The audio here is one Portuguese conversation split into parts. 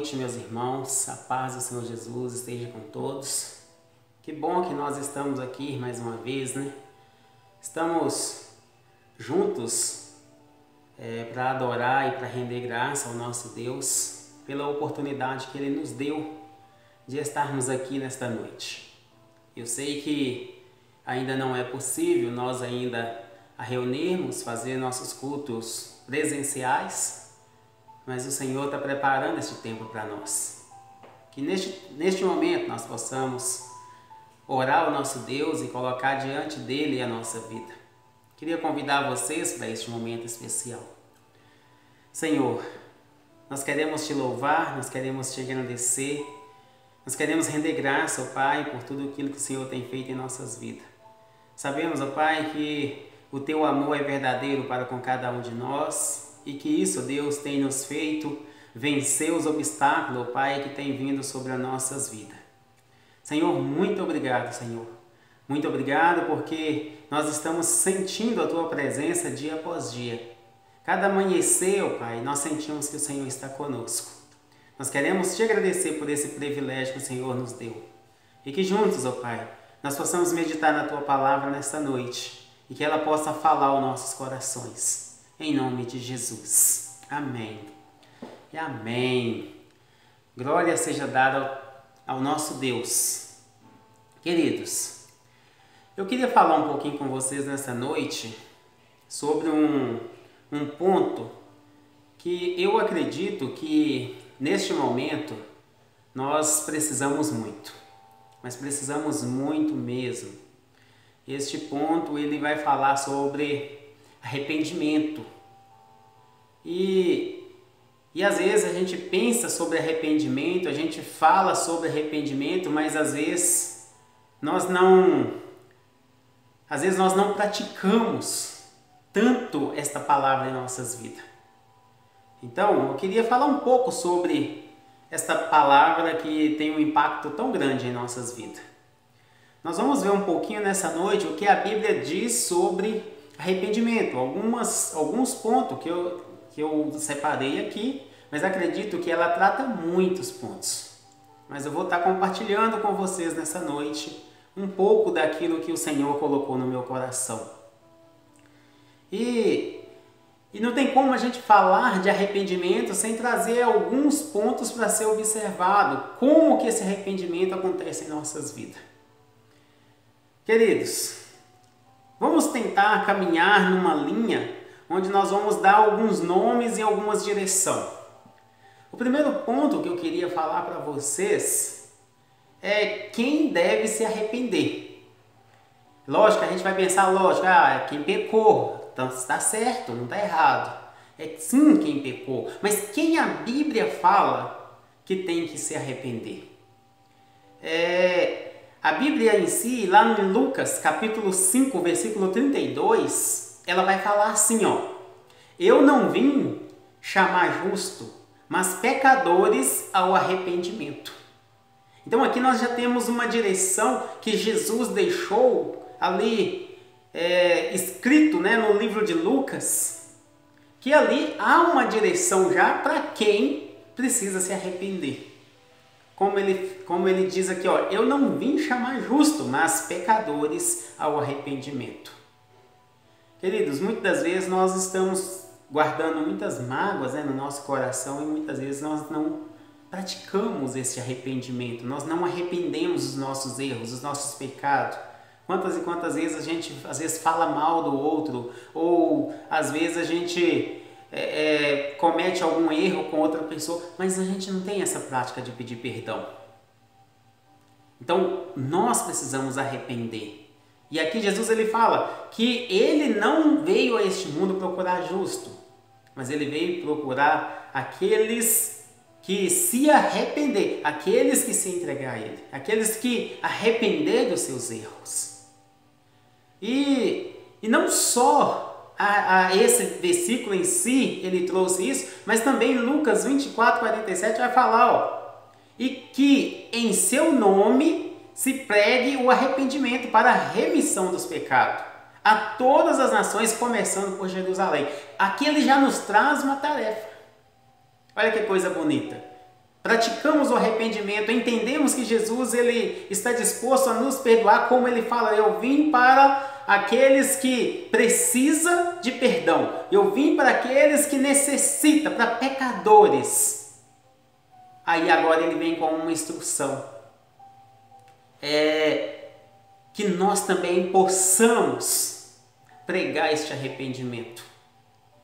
noite, meus irmãos. A paz do Senhor Jesus esteja com todos. Que bom que nós estamos aqui mais uma vez, né? Estamos juntos para adorar e para render graça ao nosso Deus pela oportunidade que Ele nos deu de estarmos aqui nesta noite. Eu sei que ainda não é possível nós ainda reunirmos, fazer nossos cultos presenciais, mas o Senhor está preparando este tempo para nós. Que neste momento nós possamos orar ao nosso Deus e colocar diante dEle a nossa vida. Queria convidar vocês para este momento especial. Senhor, nós queremos Te louvar, nós queremos Te agradecer, nós queremos render graça, ó Pai, por tudo aquilo que o Senhor tem feito em nossas vidas. Sabemos, ó Pai, que o Teu amor é verdadeiro para com cada um de nós, e que isso, Deus, tem nos feito vencer os obstáculos, Pai, que tem vindo sobre as nossas vidas. Senhor, muito obrigado, Senhor. Muito obrigado porque nós estamos sentindo a Tua presença dia após dia. Cada amanhecer, ó Pai, nós sentimos que o Senhor está conosco. Nós queremos Te agradecer por esse privilégio que o Senhor nos deu. E que juntos, ó Pai, nós possamos meditar na Tua palavra nesta noite e que ela possa falar aos nossos corações. Em nome de Jesus. Amém. E amém. Glória seja dada ao nosso Deus. Queridos, eu queria falar um pouquinho com vocês nessa noite sobre um ponto que eu acredito que neste momento nós precisamos muito. Mas precisamos muito mesmo. Este ponto ele vai falar sobre arrependimento. E às vezes a gente pensa sobre arrependimento, a gente fala sobre arrependimento, mas às vezes nós não praticamos tanto esta palavra em nossas vidas. Então, eu queria falar um pouco sobre esta palavra que tem um impacto tão grande em nossas vidas. Nós vamos ver um pouquinho nessa noite o que a Bíblia diz sobre arrependimento, alguns pontos que eu separei aqui, mas acredito que ela trata muitos pontos. Mas eu vou estar compartilhando com vocês nessa noite um pouco daquilo que o Senhor colocou no meu coração. E não tem como a gente falar de arrependimento sem trazer alguns pontos para ser observado, como que esse arrependimento acontece em nossas vidas. Queridos, vamos tentar caminhar numa linha onde nós vamos dar alguns nomes e algumas direções. O primeiro ponto que eu queria falar para vocês é quem deve se arrepender. Lógico, a gente vai pensar, quem pecou, então está certo, não está errado. É sim quem pecou, mas quem a Bíblia fala que tem que se arrepender? A Bíblia em si, lá no Lucas, capítulo 5, versículo 32, ela vai falar assim, eu não vim chamar justo, mas pecadores ao arrependimento. Então aqui nós já temos uma direção que Jesus deixou ali escrito, no livro de Lucas, que ali há uma direção já para quem precisa se arrepender. Como ele diz aqui, eu não vim chamar justo, mas pecadores ao arrependimento. Queridos, muitas das vezes nós estamos guardando muitas mágoas no nosso coração e muitas vezes nós não praticamos esse arrependimento, nós não arrependemos dos nossos erros, dos nossos pecados. Quantas e quantas vezes a gente fala mal do outro, ou às vezes a gente comete algum erro com outra pessoa, mas a gente não tem essa prática de pedir perdão. Então, nós precisamos arrepender. E aqui Jesus ele fala que ele não veio a este mundo procurar justo, mas ele veio procurar aqueles que se arrepender, aqueles que se entregar a ele, aqueles que arrepender dos seus erros. E não só a esse versículo em si, ele trouxe isso, mas também Lucas 24, 47 vai falar, e que em seu nome se pregue o arrependimento para a remissão dos pecados a todas as nações, começando por Jerusalém. Aqui ele já nos traz uma tarefa. Olha que coisa bonita. praticamos o arrependimento, entendemos que Jesus ele está disposto a nos perdoar, como ele fala, eu vim para aqueles que precisam de perdão, eu vim para aqueles que necessitam, para pecadores. Aí agora ele vem com uma instrução, que nós também possamos pregar este arrependimento,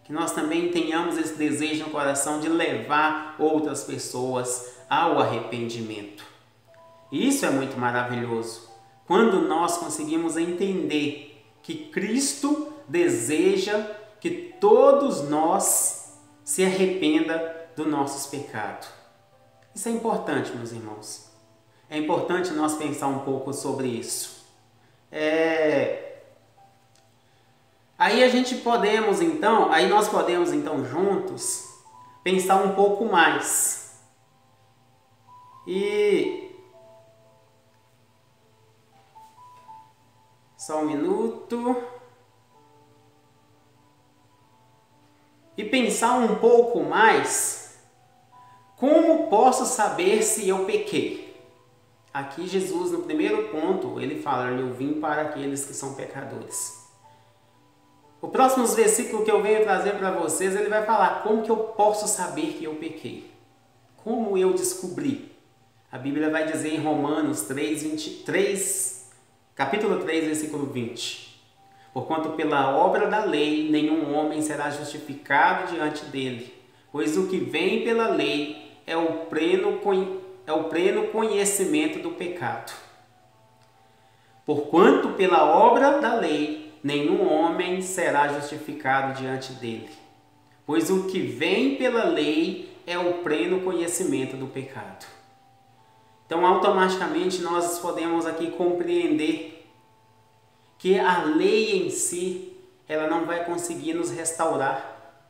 que nós também tenhamos esse desejo no coração de levar outras pessoas ao arrependimento. E isso é muito maravilhoso, quando nós conseguimos entender que Cristo deseja que todos nós se arrependam dos nossos pecados. Isso é importante, meus irmãos. É importante nós pensar um pouco sobre isso. Aí nós podemos então juntos pensar um pouco mais. Só um minuto. E pensar um pouco mais, como posso saber se eu pequei? Aqui Jesus, no primeiro ponto, ele fala, eu vim para aqueles que são pecadores. O próximo versículo que eu venho trazer para vocês, ele vai falar como que eu posso saber que eu pequei. Como eu descobri? A Bíblia vai dizer em Romanos capítulo 3, versículo 20. Porquanto pela obra da lei, nenhum homem será justificado diante dele, pois o que vem pela lei é o pleno conhecimento do pecado. Porquanto pela obra da lei, nenhum homem será justificado diante dele, pois o que vem pela lei é o pleno conhecimento do pecado. Então, automaticamente, nós podemos aqui compreender que a lei em si, ela não vai conseguir nos restaurar.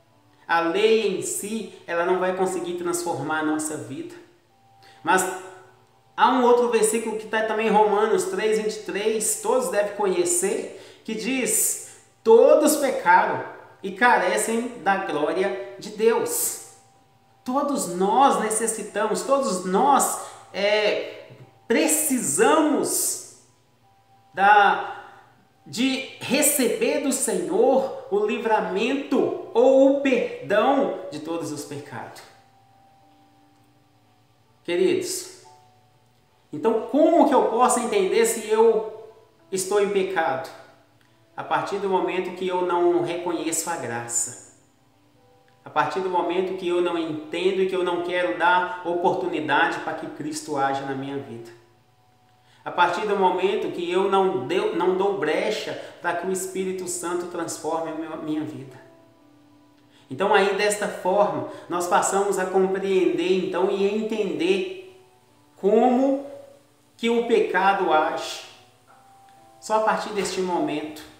A lei em si, ela não vai conseguir transformar a nossa vida. Mas há um outro versículo que está também em Romanos 3, 23, todos devem conhecer, que diz, todos pecaram e carecem da glória de Deus. Todos nós necessitamos, todos nós precisamos de receber do Senhor o livramento ou o perdão de todos os pecados. Queridos, então como que eu posso entender se eu estou em pecado? A partir do momento que eu não reconheço a graça. A partir do momento que eu não entendo e que eu não quero dar oportunidade para que Cristo age na minha vida. A partir do momento que eu não dou brecha para que o Espírito Santo transforme a minha vida. Então aí desta forma nós passamos a compreender então e entender como que o pecado age. Só a partir deste momento.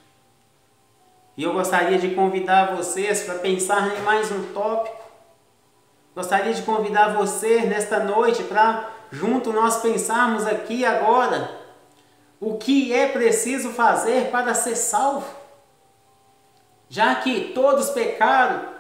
E eu gostaria de convidar vocês para pensar em mais um tópico. Gostaria de convidar você nesta noite para junto nós pensarmos aqui agora o que é preciso fazer para ser salvo. Já que todos pecaram,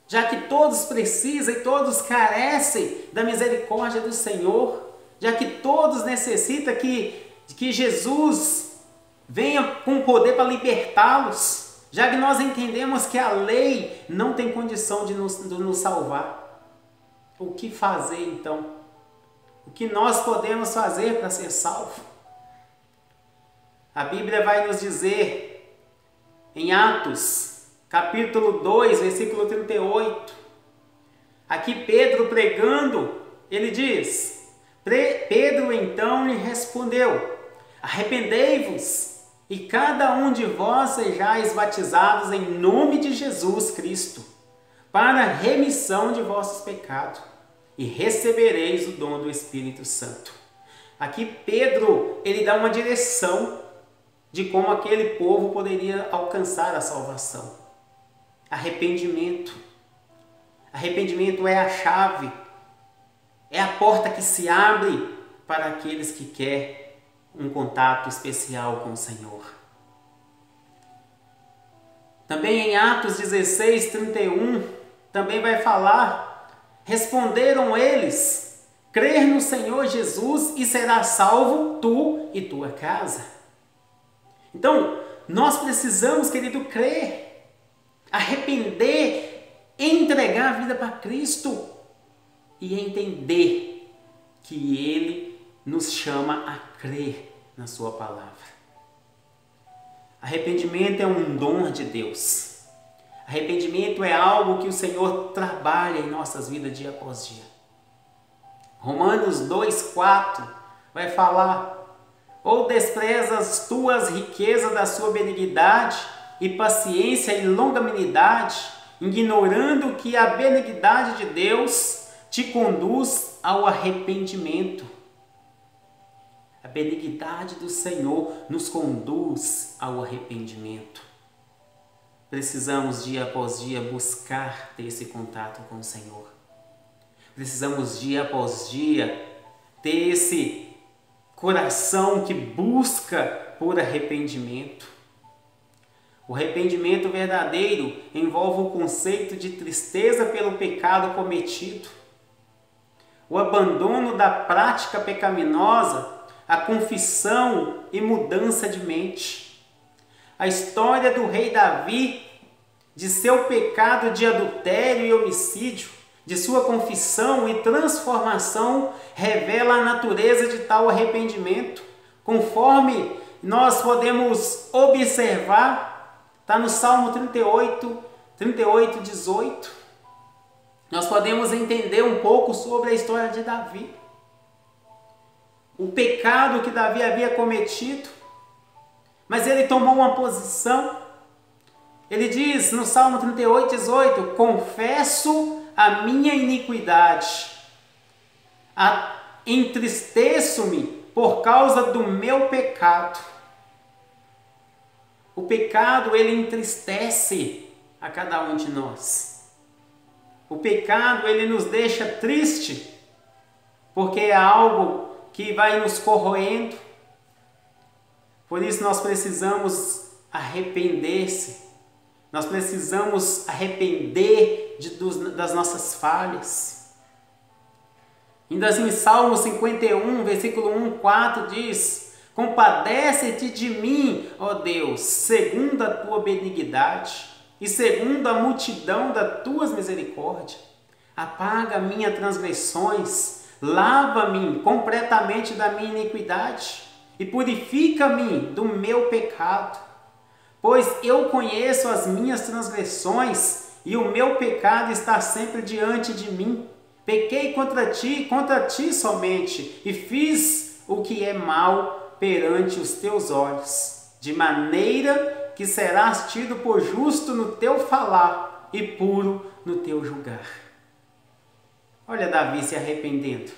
já que todos precisam e todos carecem da misericórdia do Senhor, já que todos necessitam que Jesus venha com poder para libertá-los, já que nós entendemos que a lei não tem condição de nos salvar. O que fazer então? O que nós podemos fazer para ser salvo? A Bíblia vai nos dizer em Atos, capítulo 2, versículo 38. Aqui Pedro pregando, ele diz, Pedro então lhe respondeu, arrependei-vos e cada um de vós sejais batizados em nome de Jesus Cristo, para a remissão de vossos pecados, e recebereis o dom do Espírito Santo. Aqui Pedro, ele dá uma direção de como aquele povo poderia alcançar a salvação. Arrependimento. Arrependimento é a chave, é a porta que se abre para aqueles que querem um contato especial com o Senhor. Também em Atos 16, 31, também vai falar, responderam eles, crer no Senhor Jesus e serás salvo tu e tua casa. Então, nós precisamos, querido, crer, arrepender, entregar a vida para Cristo e entender que Ele nos chama a crer na sua palavra. Arrependimento é um dom de Deus. Arrependimento é algo que o Senhor trabalha em nossas vidas dia após dia. Romanos 2,4 vai falar: ou desprezas as tuas riquezas da sua benignidade e paciência e longanimidade, ignorando que a benignidade de Deus te conduz ao arrependimento. A benignidade do Senhor nos conduz ao arrependimento. Precisamos dia após dia buscar ter esse contato com o Senhor. Precisamos dia após dia ter esse coração que busca por arrependimento. O arrependimento verdadeiro envolve o conceito de tristeza pelo pecado cometido, o abandono da prática pecaminosa, a confissão e mudança de mente. A história do rei Davi, de seu pecado de adultério e homicídio, de sua confissão e transformação, revela a natureza de tal arrependimento. Conforme nós podemos observar, está no Salmo 38, 18. Nós podemos entender um pouco sobre a história de Davi. O pecado que Davi havia cometido, mas ele tomou uma posição. Ele diz no Salmo 38, 18: confesso a minha iniquidade, entristeço-me por causa do meu pecado. O pecado, ele entristece a cada um de nós. O pecado, ele nos deixa triste, porque é algo que vai nos corroendo. Por isso nós precisamos arrepender-se. Nós precisamos arrepender das nossas falhas. Ainda assim, Salmo 51, versículo 1, 4 diz: compadece-te de mim, ó Deus, segundo a tua benignidade e segundo a multidão das tuas misericórdias. Apaga minhas transgressões, lava-me completamente da minha iniquidade e purifica-me do meu pecado. Pois eu conheço as minhas transgressões e o meu pecado está sempre diante de mim. Pequei contra ti somente, e fiz o que é mal perante os teus olhos, de maneira que serás tido por justo no teu falar e puro no teu julgar. Olha Davi se arrependendo.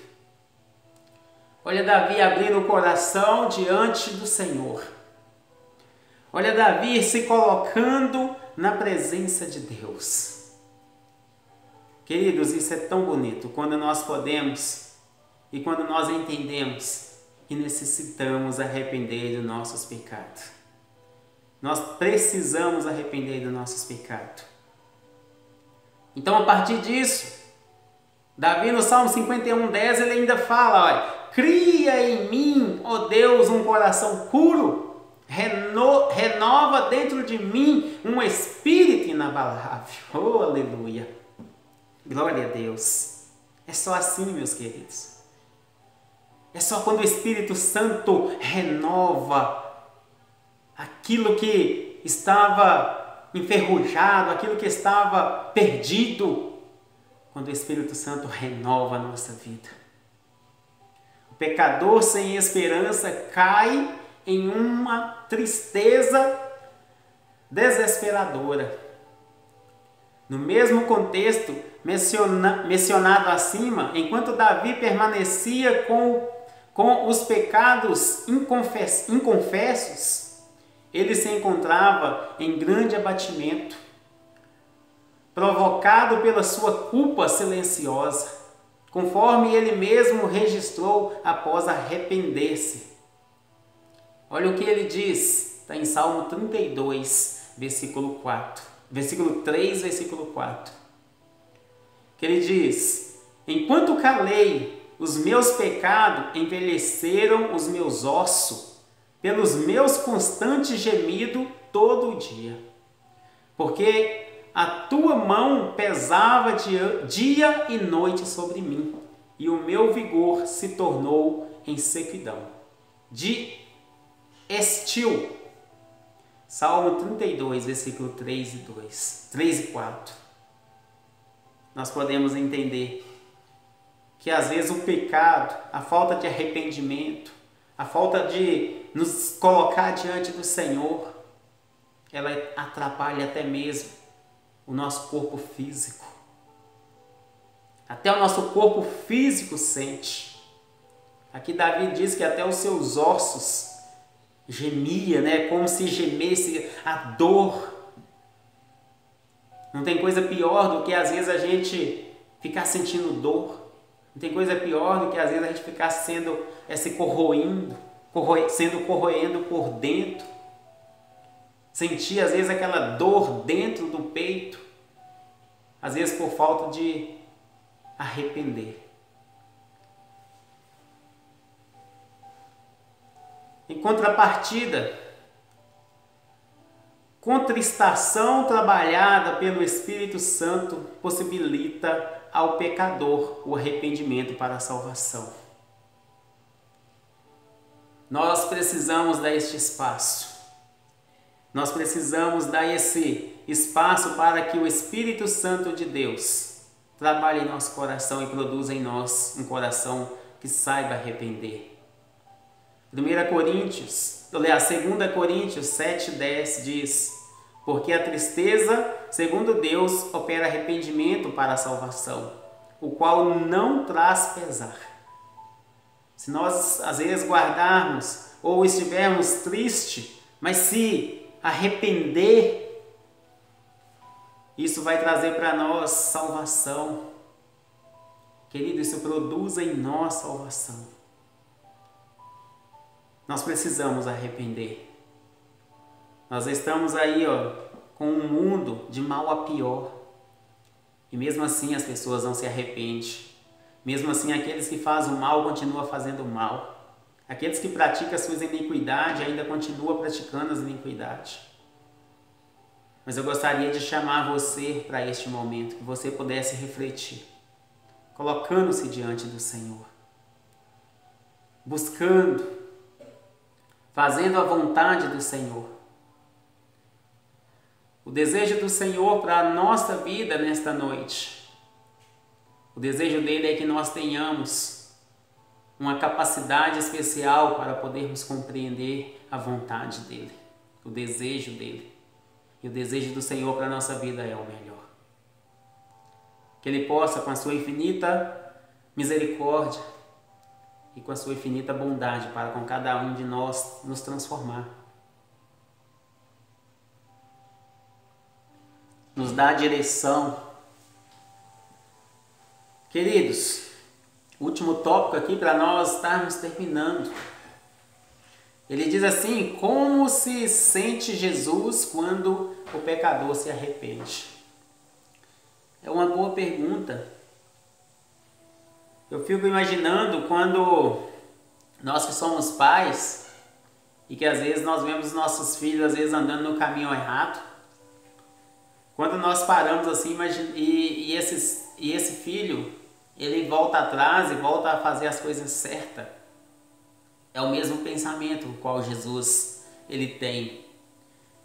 Olha Davi abrindo o coração diante do Senhor. Olha Davi se colocando na presença de Deus. Queridos, isso é tão bonito quando nós podemos e quando nós entendemos que necessitamos arrepender dos nossos pecados. Nós precisamos arrepender dos nossos pecados. Então, a partir disso, Davi no Salmo 51:10 ele ainda fala: olha, cria em mim, ó Deus, um coração puro. Renova dentro de mim um espírito inabalável. Oh, aleluia. Glória a Deus. É só assim, meus queridos. É só quando o Espírito Santo renova aquilo que estava enferrujado, aquilo que estava perdido. Quando o Espírito Santo renova a nossa vida. O pecador sem esperança cai em uma tristeza desesperadora. No mesmo contexto mencionado acima, enquanto Davi permanecia com os pecados inconfessos, ele se encontrava em grande abatimento, provocado pela sua culpa silenciosa, conforme ele mesmo registrou após arrepender-se. Olha o que ele diz, está em Salmo 32, versículo 3, versículo 4. Que ele diz: enquanto calei, os meus pecados envelheceram os meus ossos, pelos meus constantes gemidos todo o dia. Porque a tua mão pesava dia e noite sobre mim, e o meu vigor se tornou em sequidão. De estio. Salmo 32, versículo 3 e 4. Nós podemos entender que às vezes o pecado, a falta de arrependimento, a falta de nos colocar diante do Senhor, ela atrapalha até mesmo o nosso corpo físico. Até o nosso corpo físico sente. Aqui Davi diz que até os seus ossos gemia, né? Como se gemesse a dor. Não tem coisa pior do que às vezes a gente ficar sentindo dor. Não tem coisa pior do que às vezes a gente ficar se corroendo por dentro. Sentir às vezes aquela dor dentro do peito. Às vezes por falta de arrepender. Em contrapartida, contristação trabalhada pelo Espírito Santo possibilita ao pecador o arrependimento para a salvação. Nós precisamos dar este espaço. Nós precisamos dar esse espaço para que o Espírito Santo de Deus trabalhe em nosso coração e produza em nós um coração que saiba arrepender. 2 Coríntios 7:10 diz: porque a tristeza, segundo Deus, opera arrependimento para a salvação, o qual não traz pesar. Se nós às vezes guardarmos ou estivermos tristes, mas se arrepender, isso vai trazer para nós salvação. Querido, isso produz em nós salvação. Nós precisamos arrepender. Nós estamos aí, com um mundo de mal a pior. E mesmo assim as pessoas não se arrependem. Mesmo assim aqueles que fazem o mal continuam fazendo o mal. Aqueles que praticam as suas iniquidades ainda continuam praticando as iniquidades. Mas eu gostaria de chamar você para este momento, que você pudesse refletir, colocando-se diante do Senhor, buscando, fazendo a vontade do Senhor. O desejo do Senhor para a nossa vida nesta noite, o desejo dele é que nós tenhamos uma capacidade especial para podermos compreender a vontade dele, o desejo dele. E o desejo do Senhor para a nossa vida é o melhor. Que ele possa, com a sua infinita misericórdia e com a sua infinita bondade para com cada um de nós nos transformar. Nos dá direção. Queridos, último tópico aqui para nós estarmos terminando. Ele diz assim: como se sente Jesus quando o pecador se arrepende? É uma boa pergunta. Eu fico imaginando quando nós que somos pais e que às vezes nós vemos os nossos filhos às vezes andando no caminho errado. Quando nós paramos assim e esse filho, ele volta atrás e volta a fazer as coisas certas. É o mesmo pensamento o qual Jesus ele tem.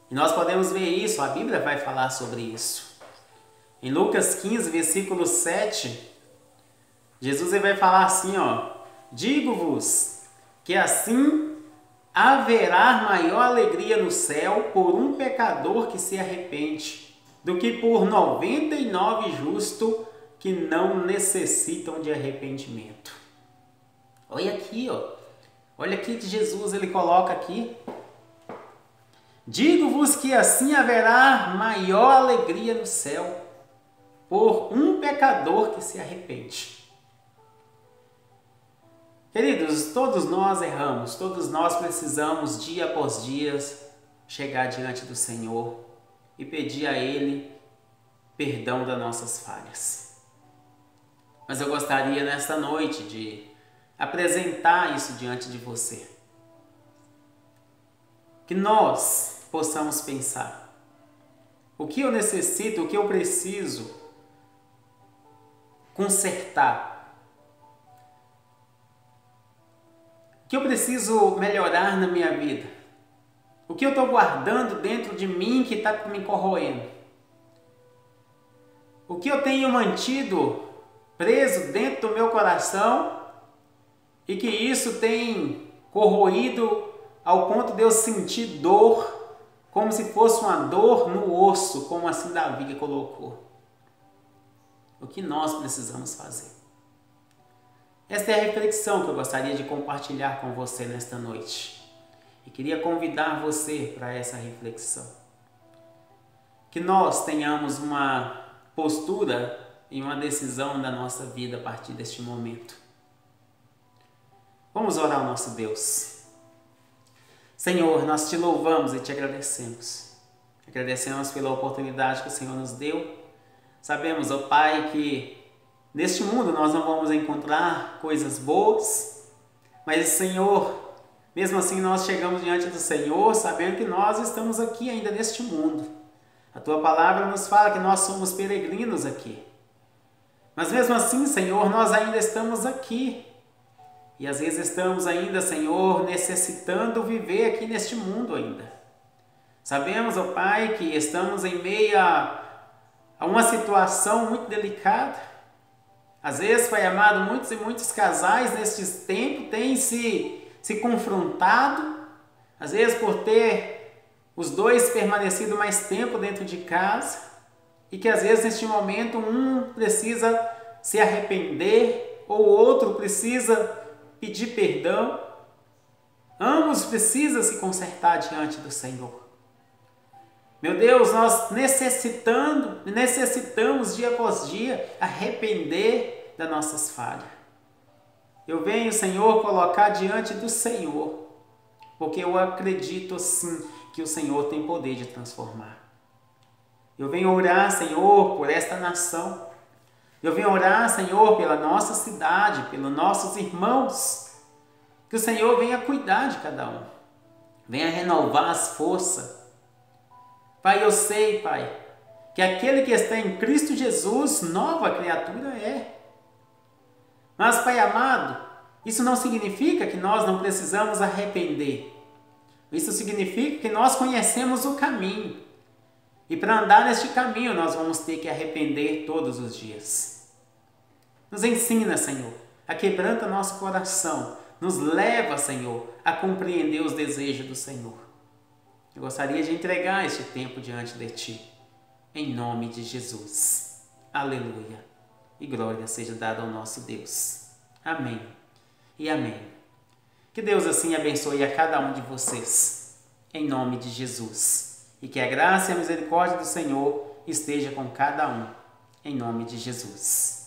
E nós podemos ver isso, a Bíblia vai falar sobre isso. Em Lucas 15, versículo 7, Jesus ele vai falar assim, digo-vos que assim haverá maior alegria no céu por um pecador que se arrepende, do que por 99 justos que não necessitam de arrependimento. Olha aqui, olha aqui que Jesus ele coloca aqui. Digo-vos que assim haverá maior alegria no céu por um pecador que se arrepende. Queridos, todos nós erramos, todos nós precisamos dia após dia chegar diante do Senhor e pedir a Ele perdão das nossas falhas. Mas eu gostaria nesta noite de apresentar isso diante de você. Que nós possamos pensar: o que eu necessito, o que eu preciso consertar? O que eu preciso melhorar na minha vida? O que eu estou guardando dentro de mim que está me corroendo? O que eu tenho mantido preso dentro do meu coração e que isso tem corroído ao ponto de eu sentir dor, como se fosse uma dor no osso, como assim Davi colocou. O que nós precisamos fazer? Esta é a reflexão que eu gostaria de compartilhar com você nesta noite. E queria convidar você para essa reflexão. Que nós tenhamos uma postura e uma decisão da nossa vida a partir deste momento. Vamos orar ao nosso Deus. Senhor, nós te louvamos e te agradecemos. Agradecemos pela oportunidade que o Senhor nos deu. Sabemos, ó Pai, que neste mundo nós não vamos encontrar coisas boas, mas, Senhor, mesmo assim nós chegamos diante do Senhor sabendo que nós estamos aqui ainda neste mundo. A Tua palavra nos fala que nós somos peregrinos aqui. Mas mesmo assim, Senhor, nós ainda estamos aqui. E às vezes estamos ainda, Senhor, necessitando viver aqui neste mundo ainda. Sabemos, ó Pai, que estamos em meio a uma situação muito delicada. Às vezes, Pai amado, muitos e muitos casais nestes tempos têm se confrontado, às vezes por ter os dois permanecido mais tempo dentro de casa, e que às vezes neste momento um precisa se arrepender, ou o outro precisa pedir perdão. Ambos precisam se consertar diante do Senhor. Meu Deus, nós necessitamos dia após dia arrepender das nossas falhas. Eu venho, Senhor, colocar diante do Senhor, porque eu acredito sim que o Senhor tem poder de transformar. Eu venho orar, Senhor, por esta nação. Eu venho orar, Senhor, pela nossa cidade, pelos nossos irmãos. Que o Senhor venha cuidar de cada um. Venha renovar as forças. Pai, eu sei, Pai, que aquele que está em Cristo Jesus, nova criatura é. Mas, Pai amado, isso não significa que nós não precisamos arrepender. Isso significa que nós conhecemos o caminho. E para andar neste caminho, nós vamos ter que arrepender todos os dias. Nos ensina, Senhor, a quebrantar nosso coração. Nos leva, Senhor, a compreender os desejos do Senhor. Eu gostaria de entregar este tempo diante de Ti, em nome de Jesus. Aleluia. E glória seja dada ao nosso Deus. Amém e amém. Que Deus assim abençoe a cada um de vocês, em nome de Jesus. E que a graça e a misericórdia do Senhor esteja com cada um, em nome de Jesus.